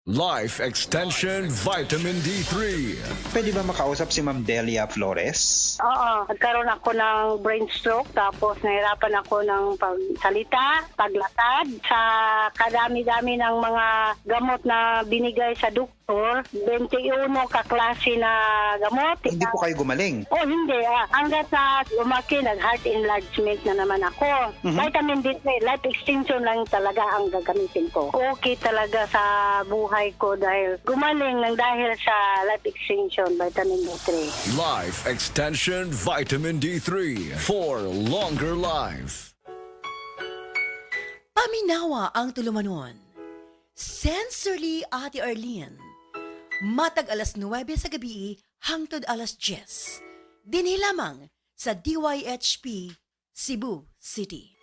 Life Extension Vitamin D3. Pwede ba makausap si Ma'am Delia Flores? Oo, nagkaroon ako ng brain stroke tapos nahirapan ako ng pagsalita, paglakad. Sa kadami-dami ng mga gamot na binigay sa doktor, 21 kaklase na gamot. Hindi po kayo gumaling. Oh, hindi. Hanggat na lumaki, nag-heart enlargement na naman ako. Vitamin D3, life extension lang talaga ang gagamitin ko. Okay talaga sa buhay ko dahil gumaling ng dahil sa life extension, vitamin D3. Life Extension Vitamin D3 for longer life. Paminawa ang tulumanon. Sensorly Ate Arlene. Matag alas 9 sa gabi hangtod alas 10. Dinhi lamang sa DYHP Cebu City.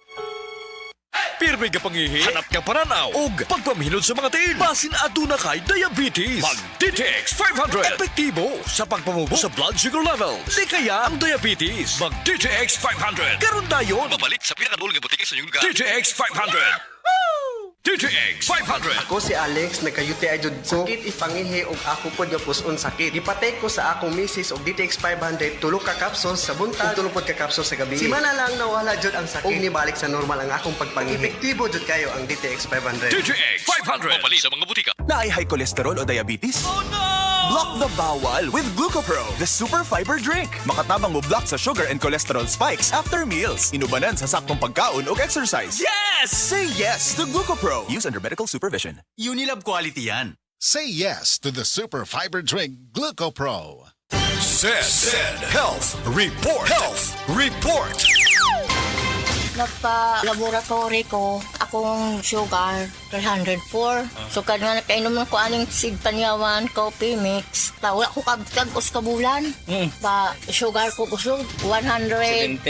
Pirmi ka pangihi, hanap ka paranaw, ug pagpamhinod sa mga tiil. Basin aduna kay diabetes. Mag-DTX 500. Epektibo sa pagpamubo sa blood sugar level. Di kaya ang diabetes. Mag-DTX 500. Karon dayon. Babalik sa pinakadulong nga butiki sa inyong lugar. DTX 500. DTX 500. Ako si Alex, nagka-UTI jud ko. Sakit ipangihi og ako pod nga puson sakit. Ipatay ko sa akong misis og DTX 500 tulo ka capsules sa buntag, tulo pod ka capsules sa gabi. Simana lang nawala jud ang sakit. Og nibalik sa normal ang akong pagpangihi. Epektibo jud kayo ang DTX 500. DTX 500. Babalik sa mga butika. Naay high cholesterol o diabetes? Oh no! Block the bawal with Glucopro, the super fiber drink. Makatabang mo block sa sugar and cholesterol spikes after meals. Inubanan sa saktong pagkaon o exercise. Yes! Say yes to Glucopro. Use under medical supervision. Unilab quality yan. Say yes to the super fiber drink GlucoPro. Said Health Report. Health Report. Nagpa-laboratory ko, akong sugar, 304. So, nga nakainom ko aning Sig Panyawan coffee mix. Wala ko kabutag-us kabulan. Sugar ko kusog, 117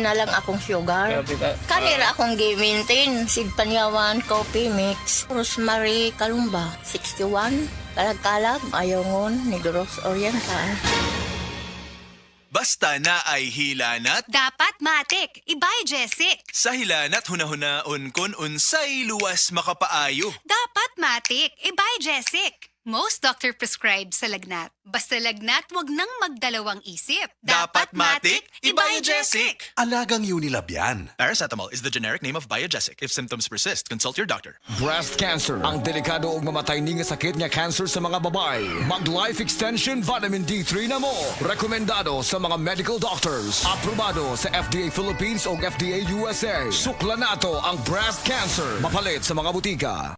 na lang akong sugar. Kanira akong gi-maintain, Sig Panyawan coffee mix. Rosemary Kalumba, 61. Kalag-kalag, Ayongon, Negros Oriental. Basta na ay hilanat, Dapat matik, ibay Jessic. sa hilanat hunahunaon kun unsay luwas makapaayo. Dapat matik, ibay Jessic. Most doctor prescribed sa lagnat. Basta lagnat, wag nang magdalawang isip. Dapat matik, ibay Jessic. Alagang Unilab yan. Paracetamol is the generic name of Biogesic. If symptoms persist, consult your doctor. Breast cancer, ang delikado ug mamatay ni nga sakit nga cancer sa mga babae. Mag Life Extension Vitamin D3 na mo. Rekomendado sa mga medical doctors. Aprobado sa FDA Philippines o FDA USA. Sukla nato ang breast cancer. Mapalit sa mga butika.